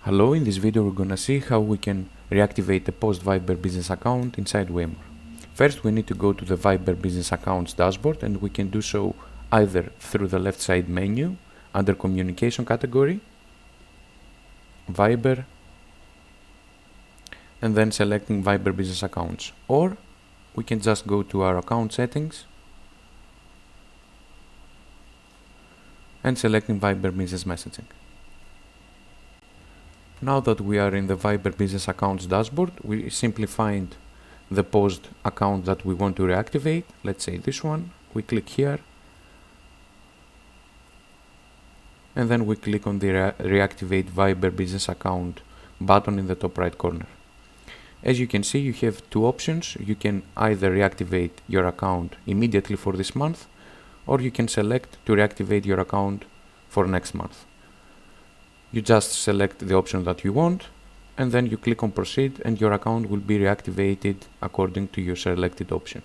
Hello, in this video we're gonna see how we can reactivate a post Viber business account inside WayMore. First we need to go to the Viber business accounts dashboard, and we can do so either through the left side menu under communication category, Viber, and then selecting Viber business accounts, or we can just go to our account settings and selecting Viber business messaging. Now that we are in the Viber business accounts dashboard, we simply find the post account that we want to reactivate. Let's say this one. We click here and then we click on the reactivate Viber business account button in the top right corner. As you can see, you have two options. You can either reactivate your account immediately for this month, or you can select to reactivate your account for next month. You just select the option that you want, and then you click on proceed, and your account will be reactivated according to your selected option.